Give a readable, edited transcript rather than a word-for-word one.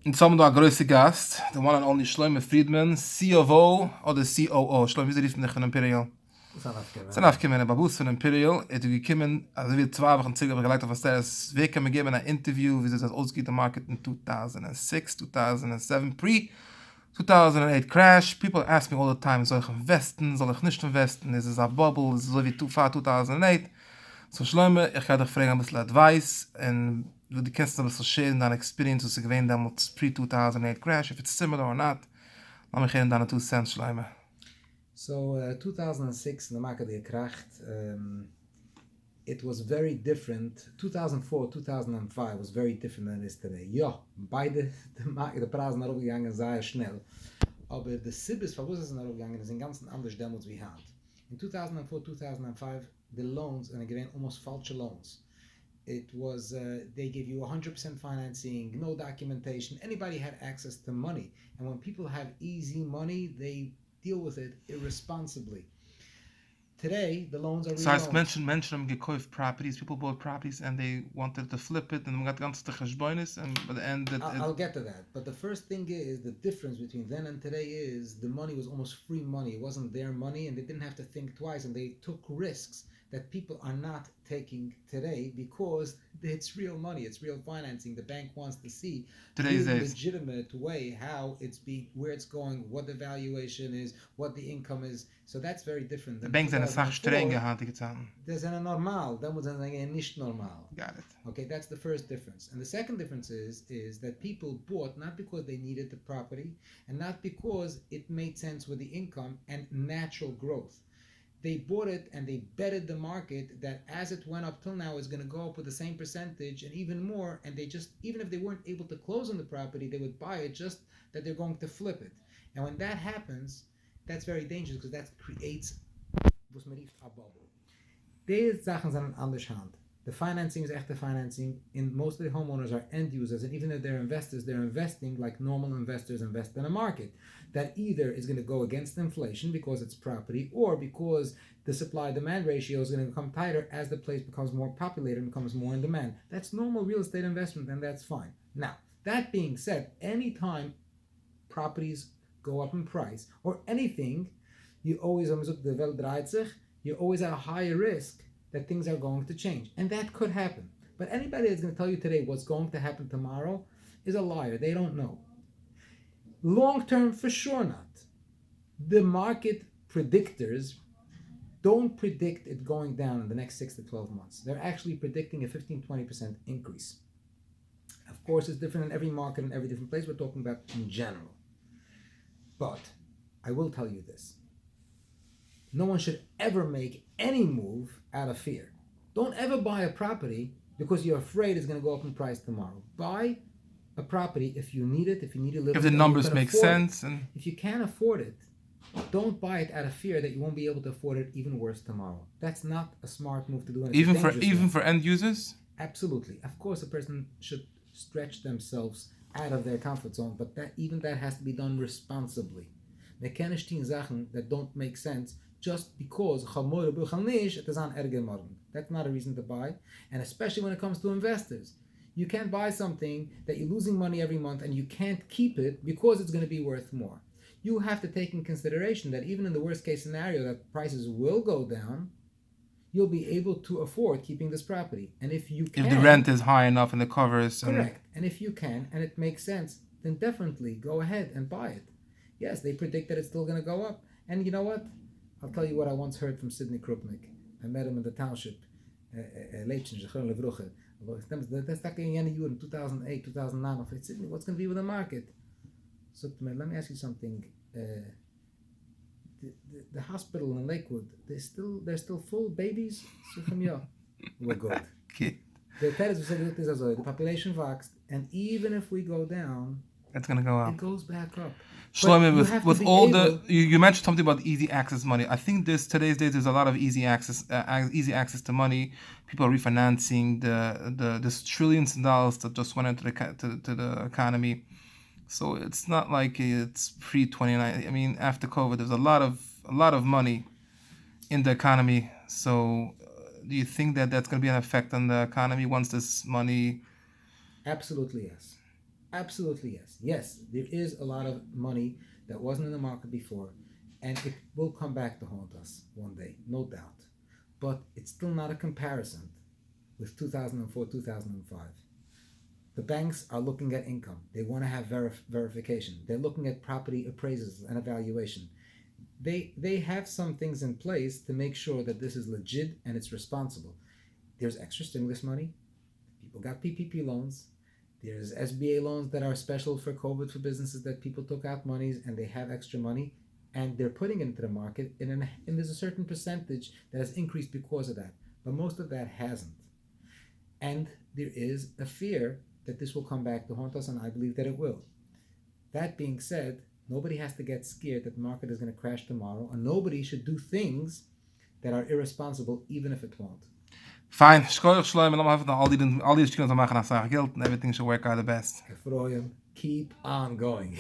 In some of our größte Gast, the one and only Shlomo Friedman, COO oder COO. Shlomo, wie sie riefen dich von Imperial? Zijn afgekomen, Babus van Imperial. Het is gekomen, also wir 2 Wochen zurück, aber gleich auf was das Weg kann man geben ein Interview, wie sie das ausgeht der Market in 2006, 2007, pre-2008 crash. People ask me all the time, soll ich investen, soll ich nicht investen, ist es a bubble, ist es so wie 2008. So Shlomo, ich kann dich fragen ein bisschen Advice, und du kannst ein bisschen share deine Experience, was ich gewähnt damals pre-2008 crash, if it's similar or not. Lass mich gerne deine 2 cents, Shlomo. So 2006, the market crashed. It was very different. 2004, 2005 was very different than it is today. Ja, beide, de Preise sind aufgegangen sehr schnell. Aber the Sibis, warum ist es aufgegangen, sind ganz anders damals wie heute. In 2004, 2005, the loans, and again, almost false loans. It was, they gave you 100% financing, no documentation. Anybody had access to money. And when people have easy money, they deal with it irresponsibly. Today, the loans are So heißt, Menschen haben gekauft properties, people bought properties and they wanted to flip it and man got ganz te geschboines and by the end I'll get to that. But the first thing is, the difference between then and today is the money was almost free money. It wasn't their money and they didn't have to think twice and they took risks that people are not taking today because it's real money, it's real financing. The bank wants to see today's in a days legitimate way how it's where it's going, what the valuation is, what the income is. So that's very different. The banks zijn een zacht streng gehandeld. Dat zijn normaal, dan moet zijn niet normaal. Got it. Okay, that's the first difference. And the second difference is that people bought not because they needed the property and not because it made sense with the income and natural growth. They bought it and they betted the market that as it went up till now, it's going to go up with the same percentage and even more. And they just, even if they weren't able to close on the property, they would buy it just that they're going to flip it. And when that happens, that's very dangerous because that creates was men rieft a bubble. Deze zaken zijn anders hand. The financing is echte financing. In most of the homeowners are end users, and even if they're investors, they're investing like normal investors invest in a market that either is going to go against inflation because it's property, or because the supply-demand ratio is going to become tighter as the place becomes more populated and becomes more in demand. That's normal real estate investment, and that's fine. Now, that being said, anytime properties go up in price or anything, you always you always have a higher risk that things are going to change. And that could happen. But anybody that's going to tell you today what's going to happen tomorrow is a liar. They don't know. Long term, for sure not. The market predictors don't predict it going down in the next 6 to 12 months. They're actually predicting a 15-20% increase. Of course, it's different in every market and every different place. We're talking about in general. But I will tell you this. No one should ever make any move out of fear. Don't ever buy a property because you're afraid it's going to go up in price tomorrow. Buy a property if you need it, if you need a little. If the numbers make sense. And if you can't afford it, don't buy it out of fear that you won't be able to afford it even worse tomorrow. That's not a smart move to do. Even for end users? Absolutely. Of course, a person should stretch themselves out of their comfort zone, but that has to be done responsibly. There can be Sachen that don't make sense just because that's not a reason to buy, and especially when it comes to investors. You can't buy something that you're losing money every month and you can't keep it because it's going to be worth more. You have to take in consideration that even in the worst case scenario that prices will go down, you'll be able to afford keeping this property. And if you can, if the rent is high enough and the covers. Correct. And if you can, and it makes sense, then definitely go ahead and buy it. Yes, they predict that it's still going to go up. And you know what? I'll tell you what I once heard from Sidney Krupnik. I met him in the township. That's back in 2008, 2009. I said, Sidney, what's going to be with the market? So let me ask you something. The hospital in Lakewood, they're still full babies? We're good. Okay. The population waxed, and even if we go down, it's going to go up. It goes back up. Shlomo, with all you mentioned something about easy access money. I think today's days there's a lot of easy access to money. People are refinancing the trillions of dollars that just went into the economy. So it's not like it's pre-29. I mean, after COVID, there's a lot of money in the economy. So do you think that that's going to be an effect on the economy once this money? Absolutely, yes. Absolutely yes. Yes, there is a lot of money that wasn't in the market before, and it will come back to haunt us one day, no doubt. But it's still not a comparison with 2004, 2005. The banks are looking at income. They want to have verification. They're looking at property appraisals and evaluation. They have some things in place to make sure that this is legit and it's responsible. There's extra stimulus money. People got PPP loans. There's SBA loans that are special for COVID for businesses that people took out monies and they have extra money and they're putting it into the market and there's a certain percentage that has increased because of that. But most of that hasn't. And there is a fear that this will come back to haunt us, and I believe that it will. That being said, nobody has to get scared that the market is going to crash tomorrow, and nobody should do things that are irresponsible, even if it won't. Fine. Shkoyach Shlomo, let me have all these things to machen, Geld, and everything should work out the best. Keep on going.